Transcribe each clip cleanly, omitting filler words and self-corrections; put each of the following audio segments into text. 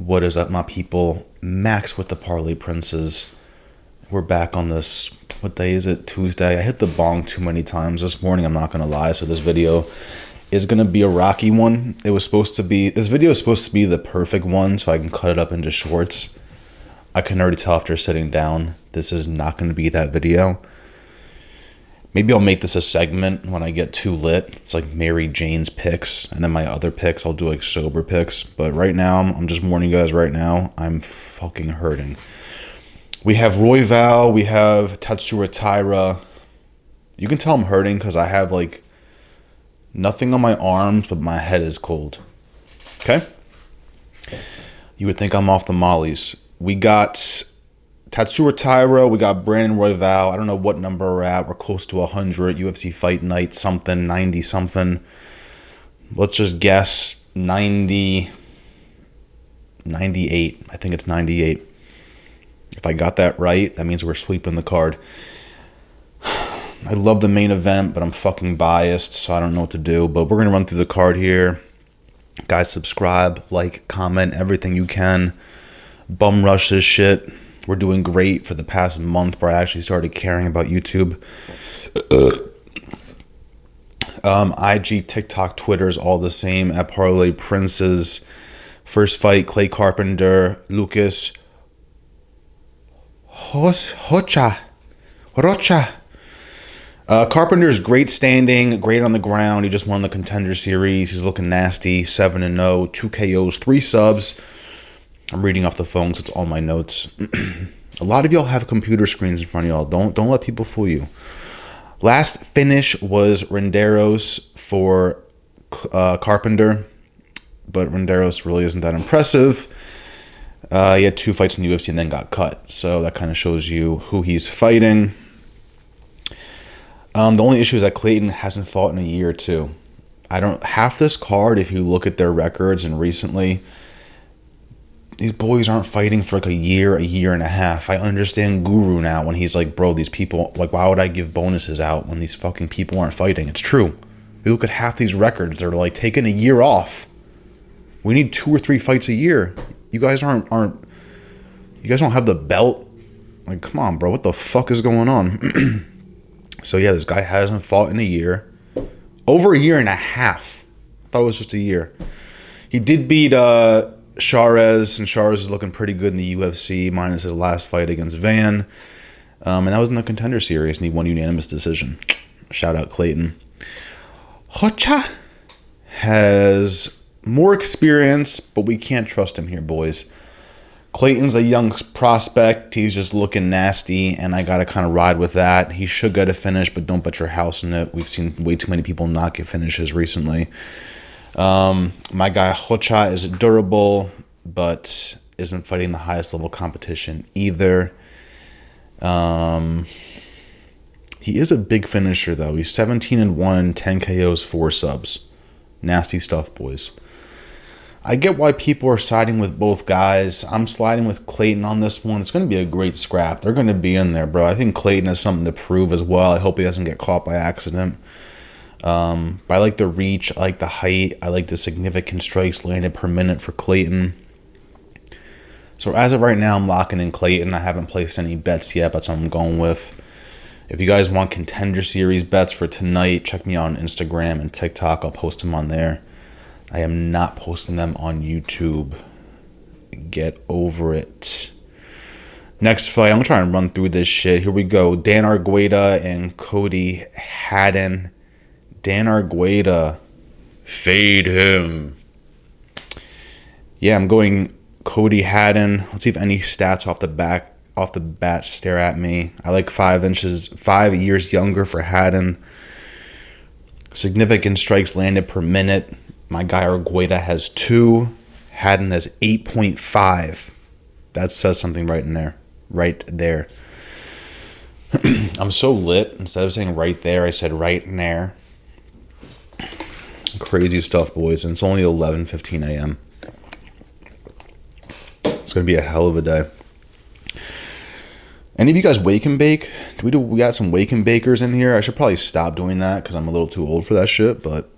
What is up, my people? Max with the Parlay Princes. We're back on this, what day is it? Tuesday. I hit the bong too many times this morning, I'm not going to lie. So this video is going to be a rocky one. This video is supposed to be the perfect one so I can cut it up into shorts. I can already tell after sitting down, this is not going to be that video. Maybe I'll make this a segment when I get too lit. It's like Mary Jane's picks, and then my other picks, I'll do like sober picks. But right now, I'm just warning you guys right now, I'm fucking hurting. We have Royval, we have Tatsuro Taira. You can tell I'm hurting because I have like nothing on my arms, but my head is cold. Okay? You would think I'm off the mollies. We got Tatsuro Taira, we got Brandon Royval. I don't know what number we're at. We're close to 100. UFC Fight Night something, 90 something. Let's just guess 90, 98. I think it's 98. If I got that right, that means we're sweeping the card. I love the main event, but I'm fucking biased, so I don't know what to do. But we're going to run through the card here. Guys, subscribe, like, comment, everything you can. Bum rush this shit. We're doing great for the past month where I actually started caring about YouTube. IG, TikTok, Twitter is all the same at Parlay Princes. First fight, Clay Carpenter, Lucas Rocha. Carpenter's great standing, great on the ground. He just won the Contender Series. He's looking nasty, 7-0, 2 KOs, 3 subs. I'm reading off the phone, so it's all my notes. A lot of y'all have computer screens in front of y'all. Don't let people fool you. Last finish was Renderos for Carpenter, but Renderos really isn't that impressive. He had 2 fights in the UFC and then got cut, so that kind of shows you who he's fighting. The only issue is that Clayton hasn't fought in a year or two. Half this card, if you look at their records and recently, these boys aren't fighting for like a year and a half. I understand Guru now when he's like, bro, these people, like, why would I give bonuses out when these fucking people aren't fighting? It's true. You look at half these records, they're like taking a year off. We need 2 or 3 fights a year. You guys you guys don't have the belt. Like, come on, bro, what the fuck is going on? So yeah, this guy hasn't fought in a year. Over a year and a half. I thought it was just a year. He did beat Charez, and Charez is looking pretty good in the UFC, minus his last fight against Van. And that was in the Contender Series, and he won unanimous decision. Shout out Clayton. Rocha has more experience, but we can't trust him here, boys. Clayton's a young prospect. He's just looking nasty, and I got to kind of ride with that. He should get a finish, but don't bet your house on it. We've seen way too many people not get finishes recently. My guy Rocha is durable, but isn't fighting the highest level competition either. He is a big finisher, though. He's 17-1, 10 KOs, 4 subs. Nasty stuff, boys. I get why people are siding with both guys. I'm sliding with Clayton on this one. It's going to be a great scrap. They're going to be in there, bro. I think Clayton has something to prove as well. I hope he doesn't get caught by accident. But I like the reach. I like the height. I like the significant strikes landed per minute for Clayton. So as of right now, I'm locking in Clayton. I haven't placed any bets yet. That's what I'm going with. If you guys want Contender Series bets for tonight, check me out on Instagram and TikTok. I'll post them on there. I am not posting them on YouTube. Get over it. Next fight, I'm going to try and run through this shit. Here we go. Dan Argueta and Cody Haddon. Dan Argueta. Fade him. Yeah, I'm going Cody Haddon. Let's see if any stats off the bat stare at me. I like 5 years younger for Haddon. Significant strikes landed per minute. My guy Argueta has 2. Haddon has 8.5. That says something right in there. Right there. I'm so lit. Instead of saying right there, I said right in there. Crazy stuff, boys. And it's only 11:15 a.m. It's going to be a hell of a day. Any of you guys wake and bake? We got some wake and bakers in here. I should probably stop doing that because I'm a little too old for that shit, but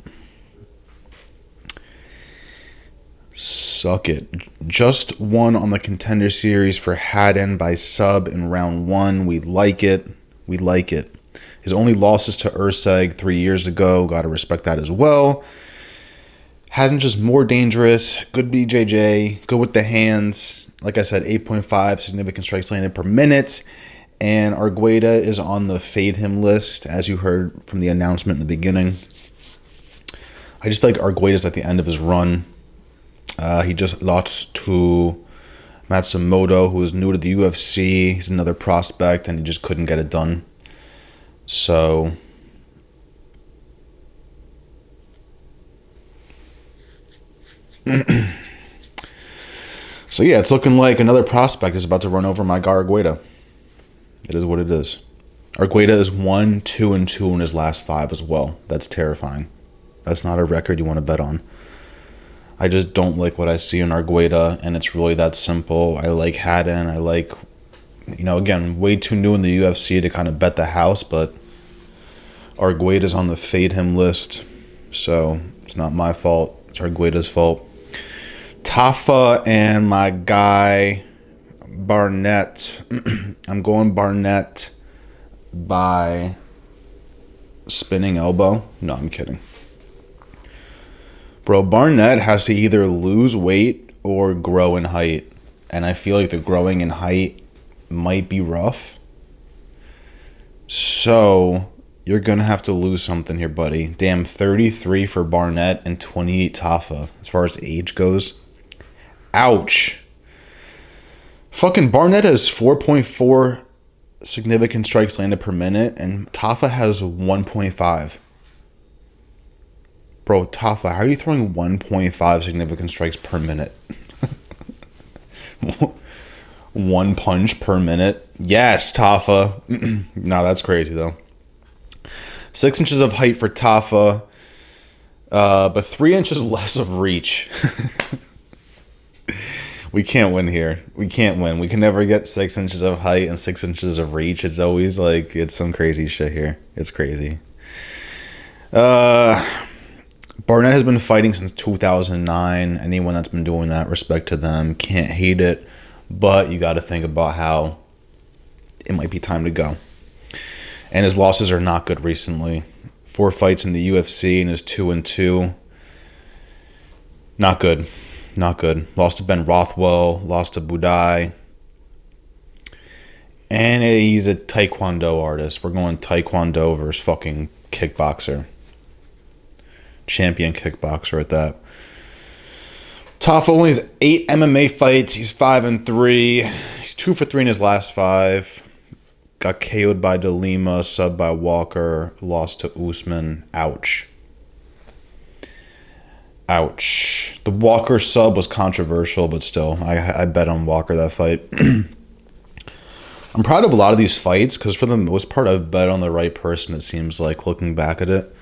suck it. Just won on the Contender Series for Haddon by sub in round 1. We like it. We like it. His only losses to Urseg 3 years ago. Got to respect that as well. Haddon just more dangerous. Good BJJ. Good with the hands. Like I said, 8.5 significant strikes landed per minute. And Argueta is on the fade him list, as you heard from the announcement in the beginning. I just feel like Argueta's at the end of his run. He just lost to Matsumoto, who is new to the UFC. He's another prospect, and he just couldn't get it done. So so yeah, it's looking like another prospect is about to run over my guy Argueta. It is what it is. Argueta is 1-2-2 in his last 5 as well. That's terrifying. That's not a record you want to bet on. I just don't like what I see in Argueta, and it's really that simple. I like Haddon. I like, again, way too new in the UFC to kind of bet the house, but Argueta's on the fade him list, so it's not my fault. It's Argueta's fault. Tafa and my guy Barnett. I'm going Barnett by spinning elbow. No, I'm kidding. Bro, Barnett has to either lose weight or grow in height. And I feel like the growing in height might be rough. So you're going to have to lose something here, buddy. Damn, 33 for Barnett and 28 Tafa as far as age goes. Ouch. Fucking Barnett has 4.4 significant strikes landed per minute, and Tafa has 1.5. Bro, Tafa, how are you throwing 1.5 significant strikes per minute? 1 punch per minute? Yes, Tafa. No, that's crazy, though. 6 inches of height for Tafa, but 3 inches less of reach. We can't win here. We can't win. We can never get 6 inches of height and 6 inches of reach. It's always like, it's some crazy shit here. It's crazy. Barnett has been fighting since 2009. Anyone that's been doing that, respect to them. Can't hate it. But you got to think about how it might be time to go. And his losses are not good recently. 4 fights in the UFC and is 2-2. Not good. Not good. Lost to Ben Rothwell. Lost to Budai. And he's a Taekwondo artist. We're going Taekwondo versus fucking kickboxer. Champion kickboxer at that. Tafa only has 8 MMA fights. He's 5-3. He's 2 for 3 in his last 5. Got KO'd by De Lima, subbed by Walker, lost to Usman. Ouch. Ouch. The Walker sub was controversial, but still, I bet on Walker that fight. I'm proud of a lot of these fights because for the most part, I've bet on the right person, it seems like, looking back at it.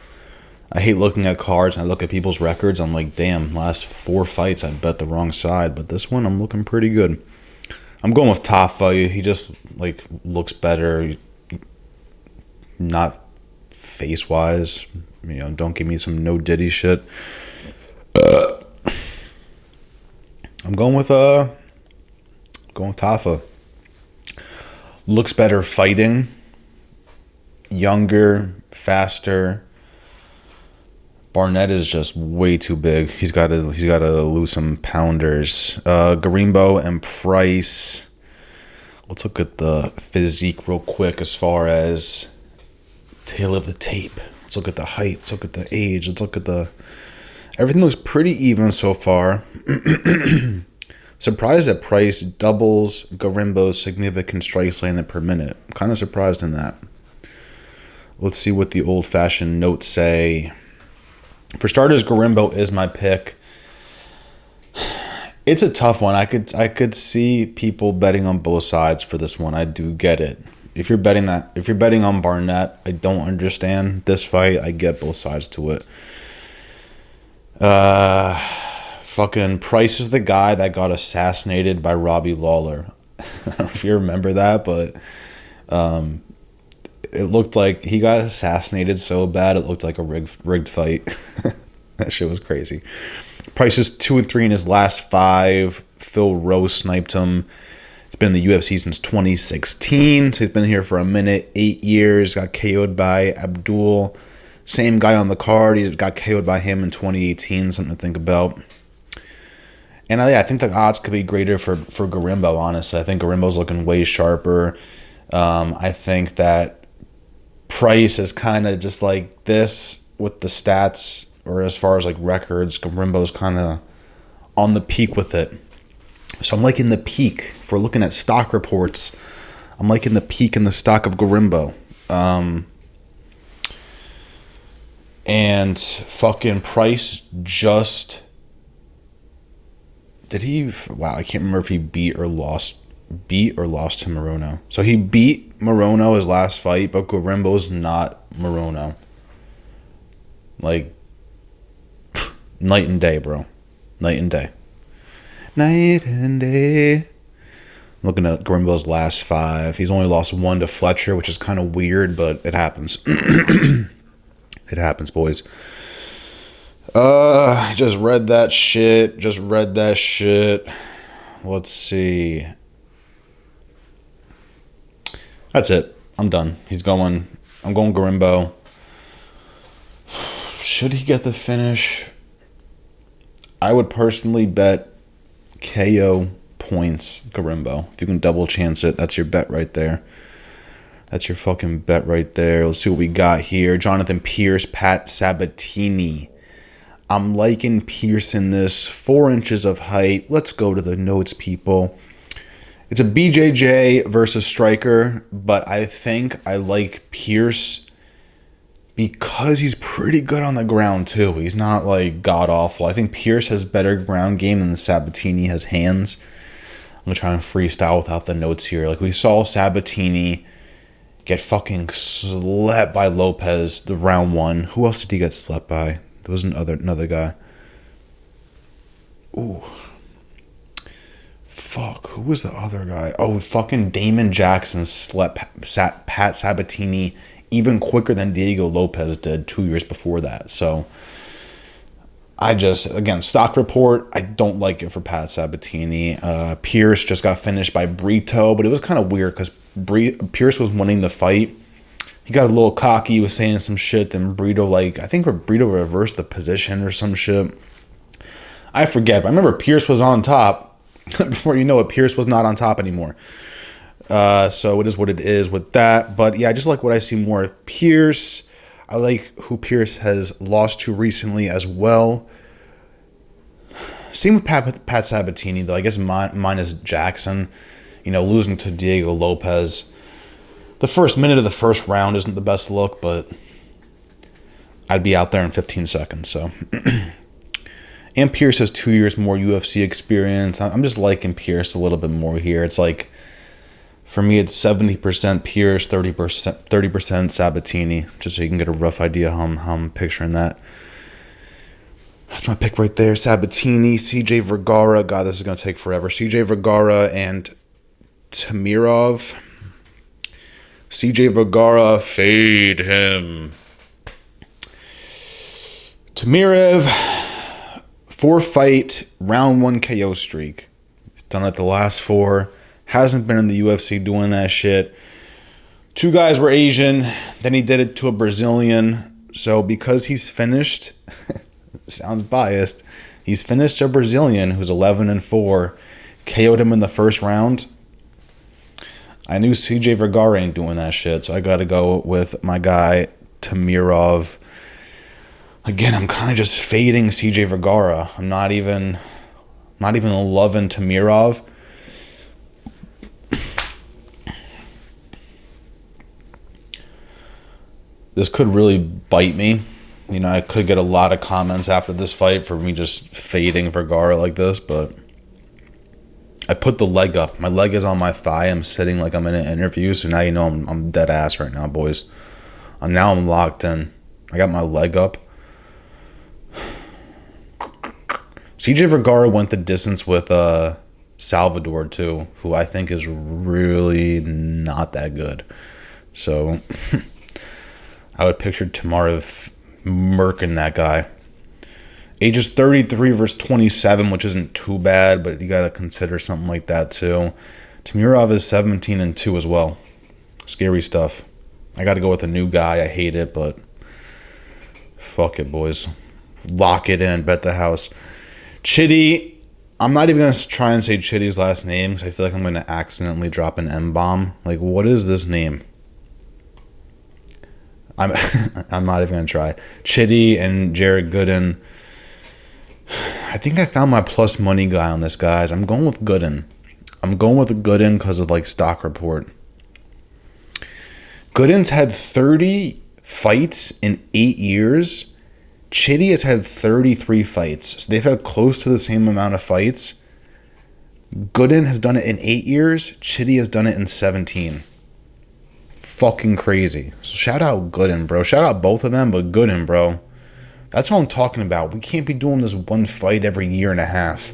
I hate looking at cards and I look at people's records. I'm like, damn, last 4 fights I bet the wrong side, but this one I'm looking pretty good. I'm going with Tafa. He just looks better, not face wise. Don't give me some no Diddy shit. I'm going with Tafa. Looks better fighting, younger, faster. Barnett is just way too big. He's got to lose some pounders. Gorimbo and Price. Let's look at the physique real quick as far as tail of the tape. Let's look at the height. Let's look at the age. Let's look at the... Everything looks pretty even so far. Surprised that Price doubles Gorimbo's significant strikes landed per minute. I'm kind of surprised in that. Let's see what the old-fashioned notes say. For starters, Gorimbo is my pick. It's a tough one. I could see people betting on both sides for this one. I do get it. If you're betting on Barnett, I don't understand this fight. I get both sides to it. Fucking Price is the guy that got assassinated by Robbie Lawler. I don't know if you remember that, but it looked like he got assassinated so bad it looked like a rigged fight. That shit was crazy. Price is 2-3 in his last 5. Phil Rowe sniped him. It's been in the UFC since 2016, so he's been here for a minute. 8 years. Got KO'd by Abdul. Same guy on the card. He got KO'd by him in 2018. Something to think about. And I think the odds could be greater for Gorimbo, honestly. I think Gorimbo's looking way sharper. I think that Price is kind of just like this with the stats, or as far as like records, Gorimbo's kind of on the peak with it. So I'm liking the peak. If we're looking at stock reports, I'm liking the peak in the stock of Gorimbo. And fucking Price just... Did he... Wow, I can't remember if he beat or lost to Morono. So he beat Morono his last fight, but Gorimbo's not Morono. Like, night and day, bro. Night and day. Night and day. Looking at Gorimbo's last 5. He's only lost 1 to Fletcher, which is kind of weird, but it happens. It happens, boys. Just read that shit. Let's see. That's it. I'm done. I'm going Gorimbo. Should he get the finish? I would personally bet KO points Gorimbo. If you can double chance it, that's your bet right there. That's your fucking bet right there. Let's see what we got here. Jonathan Pearce, Pat Sabatini. I'm liking Pearce in this. 4 inches of height. Let's go to the notes, people. It's a BJJ versus striker, but I think I like Pearce because he's pretty good on the ground, too. He's not, like, god-awful. I think Pearce has better ground game than Sabatini has hands. I'm going to try and freestyle without the notes here. Like, we saw Sabatini get fucking slept by Lopez the round 1. Who else did he get slept by? There was another guy. Ooh. Fuck, who was the other guy? Oh, fucking Damon Jackson slept Pat Sabatini even quicker than Diego Lopez did 2 years before that. So, again, stock report, I don't like it for Pat Sabatini. Pearce just got finished by Brito, but it was kind of weird because Pearce was winning the fight. He got a little cocky, he was saying some shit, then Brito, I think Brito reversed the position or some shit. I forget, but I remember Pearce was on top. Before you know it, Pearce was not on top anymore. So it is what it is with that. But yeah, I just like what I see more of Pearce. I like who Pearce has lost to recently as well. Same with Pat Sabatini, though. I guess mine is Jackson. Losing to Diego Lopez. The first minute of the first round isn't the best look, but I'd be out there in 15 seconds, so... And Pearce has 2 years more UFC experience. I'm just liking Pearce a little bit more here. It's like, for me, it's 70% Pearce, 30% Sabatini, just so you can get a rough idea how I'm picturing that. That's my pick right there. Sabatini, CJ Vergara. God, this is going to take forever. CJ Vergara and Temirov. CJ Vergara, fade him. Temirov, 4-fight, round 1 KO streak. He's done it the last 4. Hasn't been in the UFC doing that shit. 2 guys were Asian. Then he did it to a Brazilian. So because he's finished, sounds biased, he's finished a Brazilian who's 11-4, KO'd him in the first round. I knew CJ Vergara ain't doing that shit, so I got to go with my guy, Temirov. Again, I'm kind of just fading CJ Vergara. I'm not even loving Temirov. This could really bite me. I could get a lot of comments after this fight for me just fading Vergara like this, but I put the leg up. My leg is on my thigh. I'm sitting like I'm in an interview, so now I'm dead ass right now, boys. Now I'm locked in. I got my leg up. CJ Vergara went the distance with Salvador, too, who I think is really not that good. So, I would picture Temirov murking that guy. Ages 33 versus 27, which isn't too bad, but you got to consider something like that too. Temirov is 17-2 as well. Scary stuff. I got to go with a new guy. I hate it, but fuck it, boys. Lock it in. Bet the house. Chidi. I'm not even going to try and say Chidi's last name because I feel like I'm going to accidentally drop an M-bomb. Like, what is this name? I'm not even going to try. Chidi and Jared Gooden. I think I found my plus money guy on this, guys. I'm going with Gooden. I'm going with Gooden because of, like, stock report. Gooden's had 30 fights in 8 years. Chidi has had 33 fights. So they've had close to the same amount of fights. Gooden has done it in 8 years. Chidi has done it in 17. Fucking crazy. So shout out Gooden, bro. Shout out both of them, but Gooden, bro. That's what I'm talking about. We can't be doing this one fight every year and a half.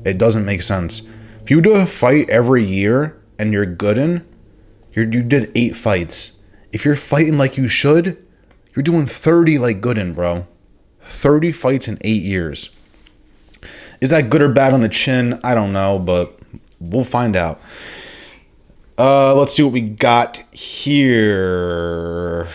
It doesn't make sense. If you do a fight every year and you're Gooden, you did 8 fights. If you're fighting like you should, you're doing 30 like Gooden, bro. 30 fights in 8 years. Is that good or bad on the chin? I don't know, but we'll find out. Let's see what we got here.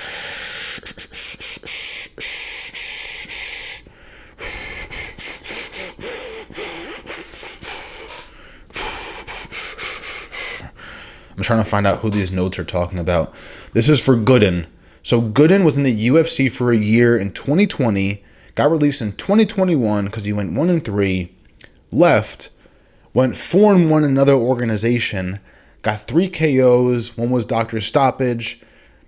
I'm trying to find out who these notes are talking about. This is for Gooden. So Gooden was in the UFC for a year in 2020, got released in 2021 because he went 1-3, left, went 4-1 another organization, got 3 KOs, one was doctor stoppage.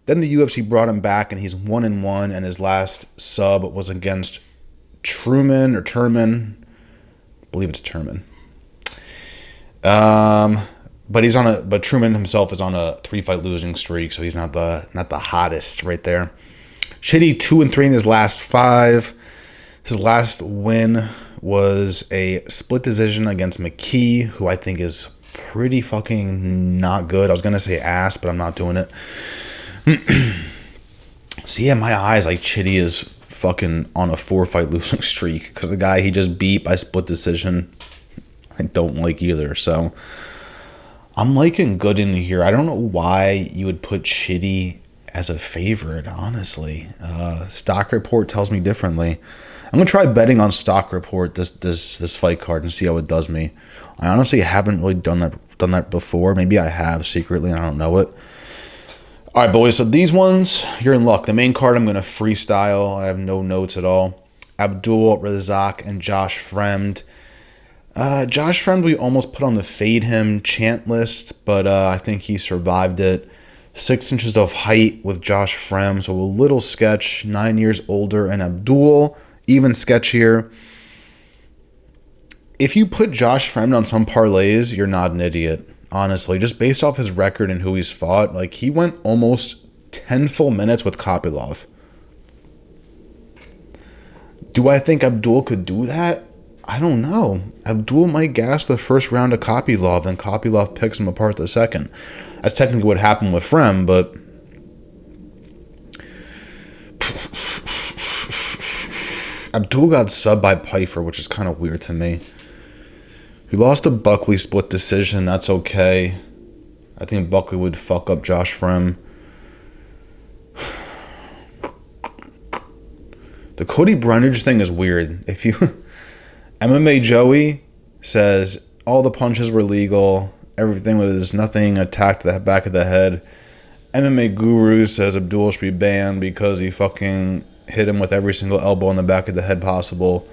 Then the UFC brought him back and he's 1-1, and his last sub was against Turman. I believe it's Turman. But Truman himself is on a 3-fight losing streak, so he's not the hottest right there. Chidi 2-3 in his last 5. His last win was a split decision against McKee, who I think is pretty fucking not good. I was gonna say ass, but I'm not doing it. So yeah, my eyes, like, Chidi is fucking on a 4-fight losing streak because the guy he just beat by split decision, I don't like either. So I'm liking Gooden here. I don't know why you would put Chidi as a favorite, honestly. Stock report tells me differently. I'm gonna try betting on stock report this fight card and see how it does me. I honestly haven't really done that before. Maybe I have secretly and I don't know it. All right, boys. So these ones, you're in luck. The main card, I'm gonna freestyle. I have no notes at all. Abdul, Razak, and Josh Fremd. Josh Fremd, we almost put on the fade him chant list, but I think he survived it. 6 inches of height with Josh Fremd, so a little sketch. 9 years older, and Abdul, even sketchier. If you put Josh Fremd on some parlays, you're not an idiot, honestly. Just based off his record and who he's fought, like, he went almost 10 full minutes with Kopylov. Do I think Abdul could do that? I don't know. Abdul might gas the first round of Kopylov, then Kopylov picks him apart the second. That's technically what happened with Fremd, but Abdul got subbed by Pfeiffer, which is kind of weird to me. He lost to Buckley split decision. That's okay. I think Buckley would fuck up Josh Fremd. The Cody Brundage thing is weird. If you MMA Joey says all the punches were legal, everything was nothing attacked the back of the head. MMA Guru says Abdul should be banned because he fucking hit him with every single elbow in the back of the head possible.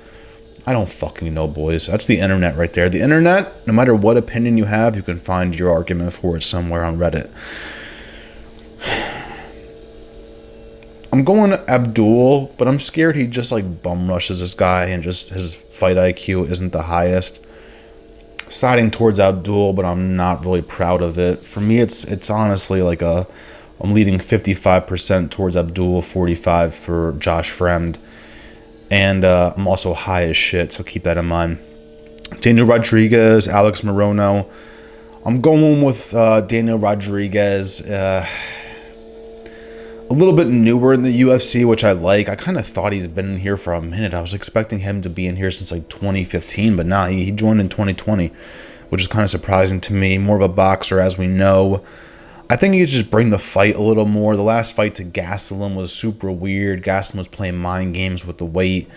I don't fucking know, boys. That's the internet right there. The internet, no matter what opinion you have, you can find your argument for it somewhere on Reddit. I'm going Abdul, but I'm scared he just, like, bum rushes this guy and just his fight IQ isn't the highest. Siding towards Abdul, but I'm not really proud of it. For me, it's honestly like I'm leading 55% towards Abdul, 45 for Josh Fremd. And I'm also high as shit, so keep that in mind. Daniel Rodriguez, Alex Morono. I'm going with Daniel Rodriguez. A a little bit newer in the UFC, which I like. I kind of thought he's been in here for a minute. I was expecting him to be in here since like 2015, but nah, he joined in 2020, which is kind of surprising to me. More of a boxer, as we know. I think he could just bring the fight a little more. The last fight to Gastelum was super weird. Gastelum was playing mind games with the weight.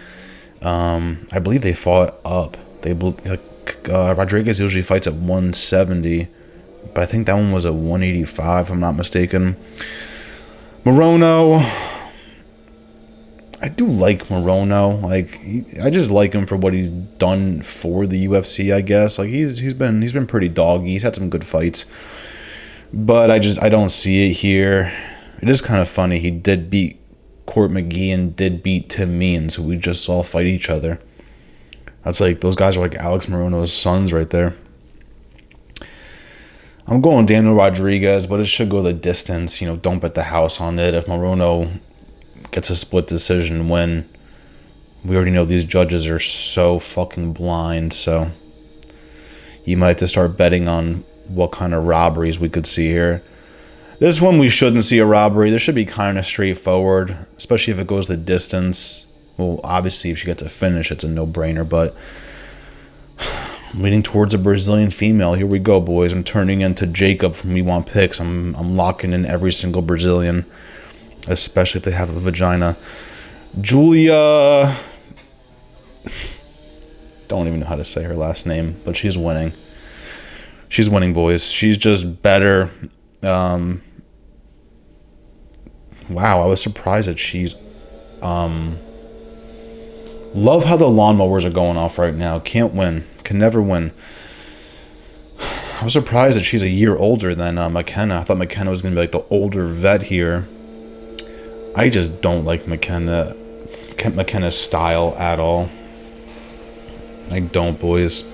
I believe they fought up. Rodriguez usually fights at 170, but I think that one was at 185, if I'm not mistaken. Morono, I do like Morono. Like, I just like him for what he's done for the UFC, I guess. Like, he's been pretty doggy. He's had some good fights, but I don't see it here. It is kind of funny. He did beat Court McGee and did beat Tim Means, who we just saw fight each other. That's like, those guys are like Alex Morono's sons right there. I'm going Daneil Rodriguez, but it should go the distance. You know, don't bet the house on it. If Morono gets a split decision win, we already know these judges are so fucking blind, so you might have to start betting on what kind of robberies we could see here. This one we shouldn't see a robbery. This should be kind of straightforward, especially if it goes the distance. Well, obviously, if she gets a finish, it's a no-brainer, but I'm leaning towards a Brazilian female. Here we go, boys. I'm turning into Jacob from We Want Picks. I'm locking in every single Brazilian, especially if they have a vagina. Julia, don't even know how to say her last name, but she's winning. She's winning, boys. She's just better. Wow, I was surprised that she's... Love how the lawnmowers are going off right now. Can't win. Can never win. I was surprised that she's a year older than McKenna. I thought McKenna was going to be like the older vet here. I just don't like McKenna's style at all. I don't, boys.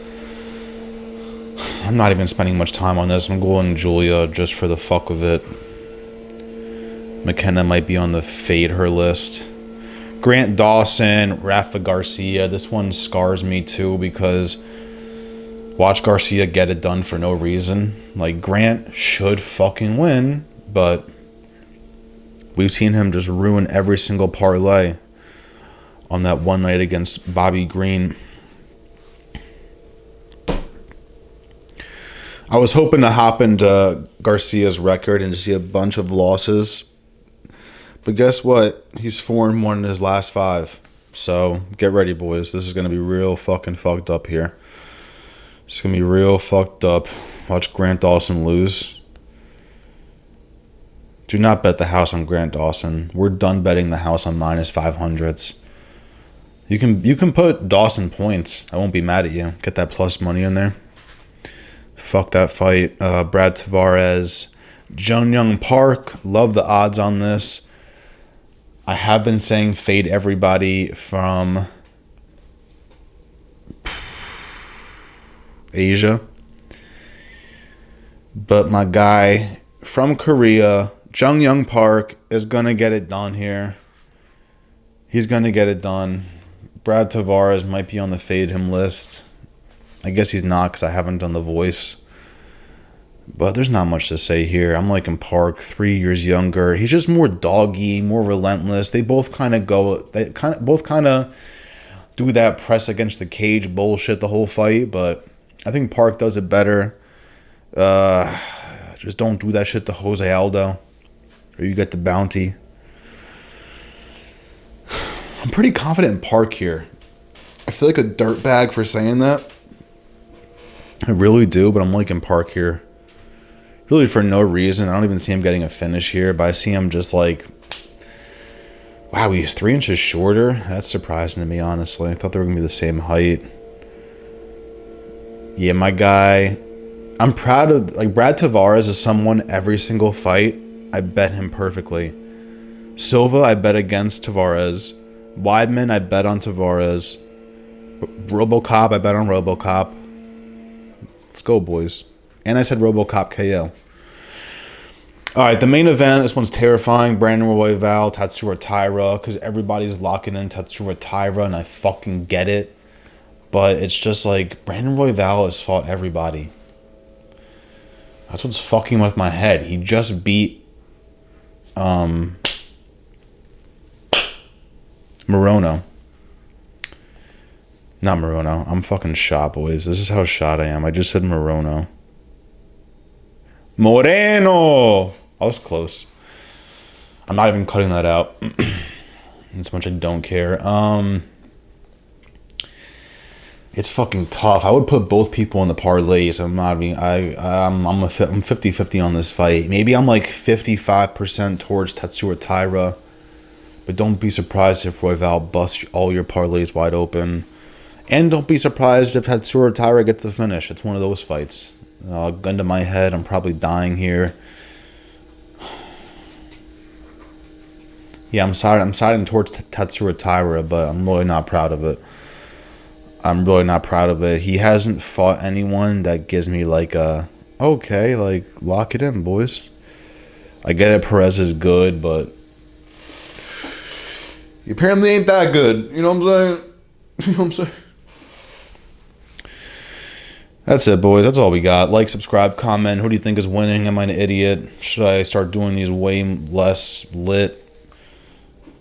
I'm not even spending much time on this. I'm going Julia just for the fuck of it. McKenna might be on the fade her list. Grant Dawson, Rafa Garcia. This one scars me too because watch Garcia get it done for no reason. Like, Grant should fucking win, but we've seen him just ruin every single parlay on that one night against Bobby Green. I was hoping to hop into Garcia's record and just see a bunch of losses. But guess what? He's 4-1 in his last 5. So get ready, boys. This is going to be real fucking fucked up here. It's going to be real fucked up. Watch Grant Dawson lose. Do not bet the house on Grant Dawson. We're done betting the house on minus 500s. You can put Dawson points. I won't be mad at you. Get that plus money in there. Fuck that fight. Brad Tavares. Jung Young Park. Love the odds on this. I have been saying fade everybody from Asia. But my guy from Korea, Jung Young Park, is going to get it done here. He's going to get it done. Brad Tavares might be on the fade him list. I guess he's not because I haven't done the voice. But there's not much to say here. I'm liking Park, 3 years younger. He's just more doggy, more relentless. They both kind of do that press against the cage bullshit the whole fight. But I think Park does it better. Just don't do that shit to Jose Aldo, or you get the bounty. I'm pretty confident in Park here. I feel like a dirtbag for saying that. I really do, but I'm liking Park here. Really for no reason. I don't even see him getting a finish here, but I see him just like, wow, he's 3 inches shorter. That's surprising to me, honestly. I thought they were going to be the same height. Yeah, my guy, I'm proud of, like, Brad Tavares is someone every single fight, I bet him perfectly. Silva, I bet against Tavares. Weidman, I bet on Tavares. RoboCop, I bet on RoboCop. Let's go, boys. And I said RoboCop KO. All right, the main event. This one's terrifying. Brandon Royval, Tatsuro Taira, because everybody's locking in Tatsuro Taira, and I fucking get it. But it's just like Brandon Royval has fought everybody. That's what's fucking with my head. He just beat Morono. Not Morono. I'm fucking shot, boys. This is how shot I am. I just said Morono. Moreno! I was close. I'm not even cutting that out. As much I don't care. It's fucking tough. I would put both people in the parlays. I'm not being. I'm 50-50 on this fight. Maybe I'm like 55% towards Tatsuro Taira, but don't be surprised if Royval busts all your parlays wide open, and don't be surprised if Tatsuro Taira gets the finish. It's one of those fights. Gun to my head, I'm probably dying here. Yeah, I'm siding towards Tatsuro Taira, but I'm really not proud of it. He hasn't fought anyone that gives me like a, okay, like, lock it in, boys. I get it, Perez is good, but he apparently ain't that good. You know what I'm saying? You know what I'm saying? That's it, boys. That's all we got. Like, subscribe, comment. Who do you think is winning? Am I an idiot? Should I start doing these way less lit?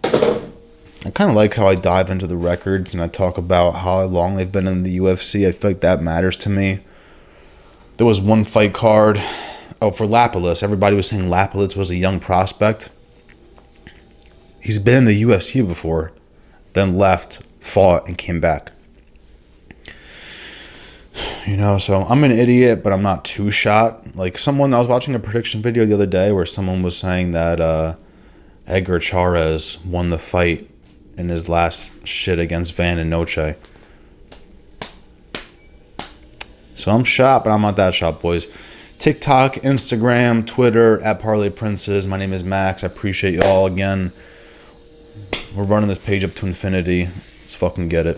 I kind of like how I dive into the records and I talk about how long they've been in the UFC. I feel like that matters to me. There was one fight card. Oh, for Lapalus. Everybody was saying Lapalus was a young prospect. He's been in the UFC before. Then left, fought, and came back. You know, so I'm an idiot, but I'm not too shot. Like I was watching a prediction video the other day where someone was saying that Edgar Chairez won the fight in his last shit against Van and Noche. So I'm shot, but I'm not that shot, boys. TikTok, Instagram, Twitter, at Parlay Princes. My name is Max. I appreciate you all again. We're running this page up to infinity. Let's fucking get it.